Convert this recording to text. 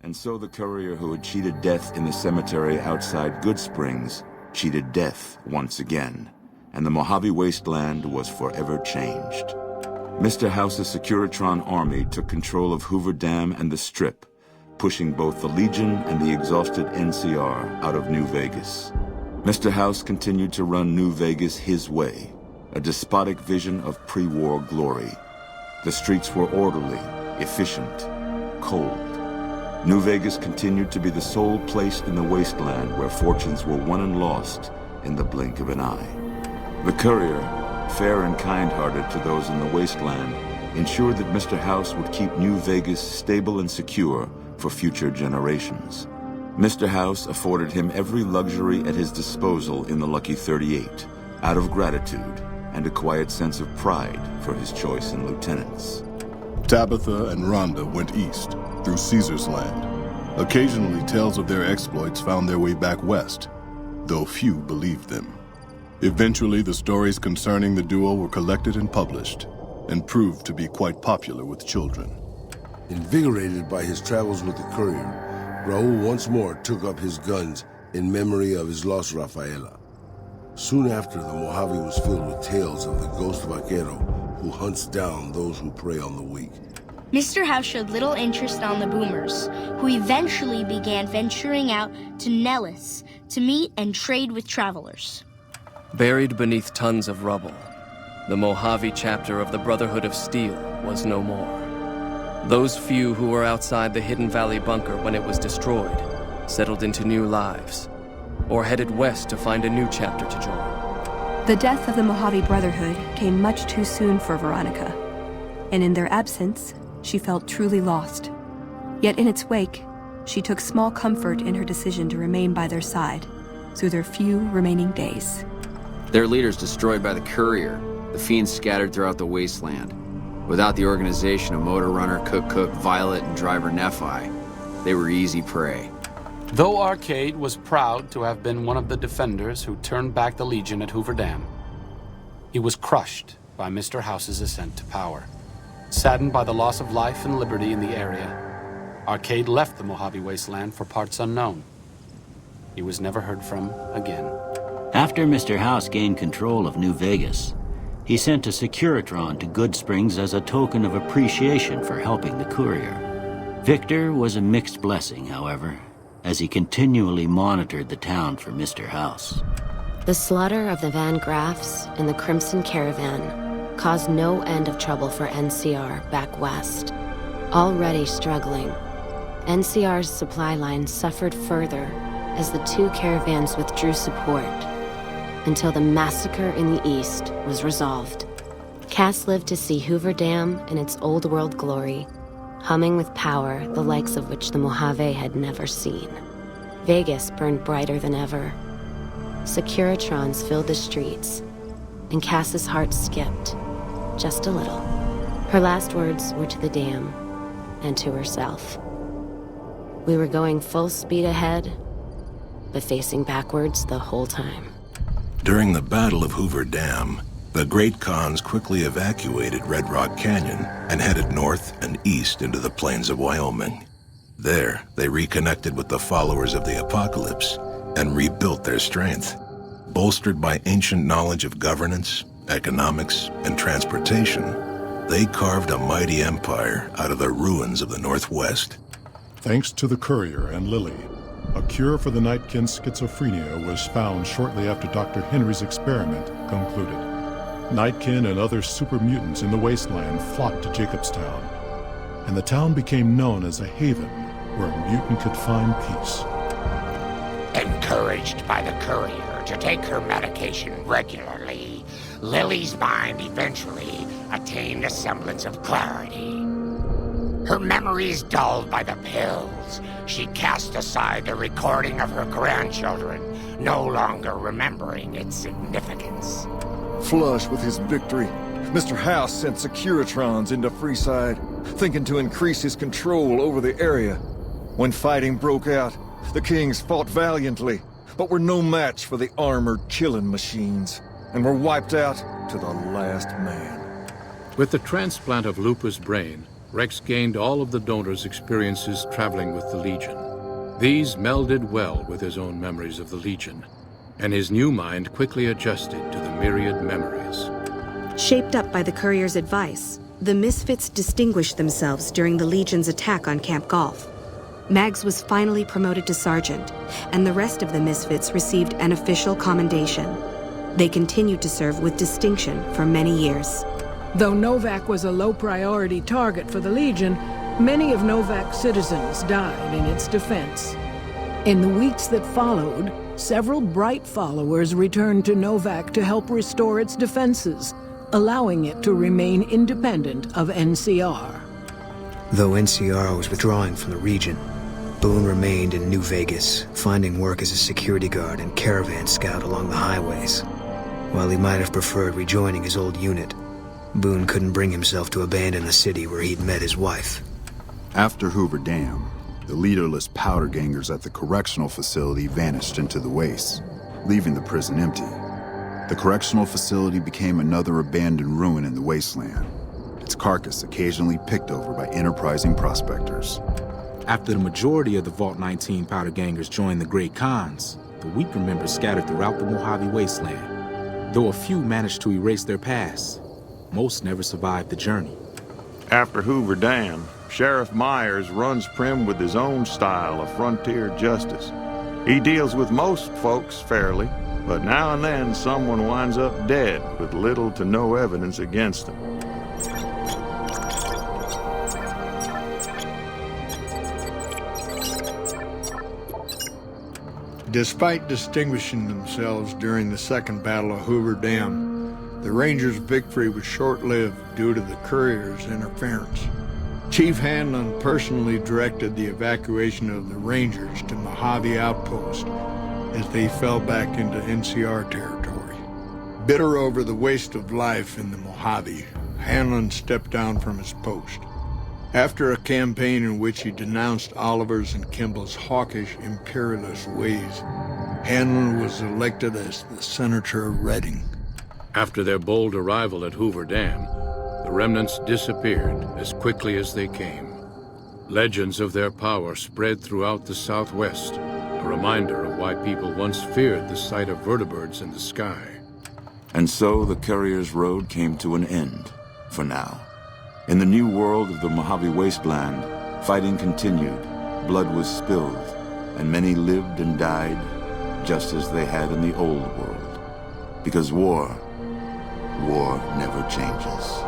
And so the courier who had cheated death in the cemetery outside Good Springs cheated death once again, and the Mojave Wasteland was forever changed. Mr. House's Securitron army took control of Hoover Dam and the Strip, pushing both the Legion and the exhausted NCR out of New Vegas. Mr. House continued to run New Vegas his way, a despotic vision of pre-war glory. The streets were orderly, efficient, cold. New Vegas continued to be the sole place in the wasteland where fortunes were won and lost in the blink of an eye. The courier, fair and kind-hearted to those in the wasteland, ensured that Mr. House would keep New Vegas stable and secure for future generations. Mr. House afforded him every luxury at his disposal in the Lucky 38, out of gratitude and a quiet sense of pride for his choice in lieutenants. Tabitha and Rhonda went east, through Caesar's Land. Occasionally, tales of their exploits found their way back west, though few believed them. Eventually, the stories concerning the duo were collected and published, and proved to be quite popular with children. Invigorated by his travels with the courier, Raul once more took up his guns in memory of his lost Rafaela. Soon after, the Mojave was filled with tales of the ghost vaquero who hunts down those who prey on the weak. Mr. House showed little interest on the boomers, who eventually began venturing out to Nellis to meet and trade with travelers. Buried beneath tons of rubble, the Mojave chapter of the Brotherhood of Steel was no more. Those few who were outside the Hidden Valley bunker when it was destroyed settled into new lives, or headed west to find a new chapter to join. The death of the Mojave Brotherhood came much too soon for Veronica, and in their absence, she felt truly lost. Yet in its wake, she took small comfort in her decision to remain by their side through their few remaining days. Their leaders destroyed by the courier, the fiends scattered throughout the wasteland. Without the organization of Motor Runner, Cook, Violet, and Driver Nephi, they were easy prey. Though Arcade was proud to have been one of the defenders who turned back the Legion at Hoover Dam, he was crushed by Mr. House's ascent to power. Saddened by the loss of life and liberty in the area, Arcade left the Mojave Wasteland for parts unknown. He was never heard from again. After Mr. House gained control of New Vegas, he sent a Securitron to Good Springs as a token of appreciation for helping the courier. Victor was a mixed blessing, however, as he continually monitored the town for Mr. House. The slaughter of the Van Graffs and the Crimson Caravan caused no end of trouble for NCR back west. Already struggling, NCR's supply line suffered further as the two caravans withdrew support until the massacre in the east was resolved. Cass lived to see Hoover Dam in its old world glory, humming with power the likes of which the Mojave had never seen. Vegas burned brighter than ever. Securitrons filled the streets, and Cass's heart skipped, just a little. Her last words were to the dam and to herself. We were going full speed ahead, but facing backwards the whole time. During the Battle of Hoover Dam, the Great Khans quickly evacuated Red Rock Canyon and headed north and east into the plains of Wyoming. There, they reconnected with the followers of the Apocalypse and rebuilt their strength. Bolstered by ancient knowledge of governance, economics, and transportation, they carved a mighty empire out of the ruins of the Northwest. Thanks to the courier and Lily, a cure for the Nightkin's schizophrenia was found shortly after Dr. Henry's experiment concluded. Nightkin and other super mutants in the wasteland flocked to Jacobstown, and the town became known as a haven where a mutant could find peace. Encouraged by the courier to take her medication regularly, Lily's mind eventually attained a semblance of clarity. Her memories dulled by the pills, she cast aside the recording of her grandchildren, no longer remembering its significance. Flush with his victory, Mr. House sent Securitrons into Freeside, thinking to increase his control over the area. When fighting broke out, the Kings fought valiantly, but were no match for the armored killing machines, and were wiped out to the last man. With the transplant of Lupa's brain, Rex gained all of the donor's experiences traveling with the Legion. These melded well with his own memories of the Legion, and his new mind quickly adjusted to the myriad memories. Shaped up by the courier's advice, the Misfits distinguished themselves during the Legion's attack on Camp Golf. Mags was finally promoted to sergeant, and the rest of the Misfits received an official commendation. They continued to serve with distinction for many years. Though Novak was a low-priority target for the Legion, many of Novak's citizens died in its defense. In the weeks that followed, several bright followers returned to Novak to help restore its defenses, allowing it to remain independent of NCR. Though NCR was withdrawing from the region, Boone remained in New Vegas, finding work as a security guard and caravan scout along the highways. While he might have preferred rejoining his old unit, Boone couldn't bring himself to abandon the city where he'd met his wife. After Hoover Dam, the leaderless powder gangers at the correctional facility vanished into the wastes, leaving the prison empty. The correctional facility became another abandoned ruin in the wasteland, its carcass occasionally picked over by enterprising prospectors. After the majority of the Vault 19 powder gangers joined the Great Khans, the weaker members scattered throughout the Mojave wasteland. Though a few managed to erase their past, most never survived the journey. After Hoover Dam, Sheriff Myers runs Prim with his own style of frontier justice. He deals with most folks fairly, but now and then someone winds up dead with little to no evidence against them. Despite distinguishing themselves during the Second Battle of Hoover Dam, the Rangers' victory was short-lived due to the courier's interference. Chief Hanlon personally directed the evacuation of the Rangers to Mojave Outpost as they fell back into NCR territory. Bitter over the waste of life in the Mojave, Hanlon stepped down from his post. After a campaign in which he denounced Oliver's and Kimball's hawkish, imperialist ways, Hanlon was elected as the Senator of Reading. After their bold arrival at Hoover Dam, the remnants disappeared as quickly as they came. Legends of their power spread throughout the Southwest, a reminder of why people once feared the sight of vertibirds in the sky. And so the Courier's road came to an end, for now. In the new world of the Mojave Wasteland, fighting continued, blood was spilled, and many lived and died just as they had in the old world. Because war never changes.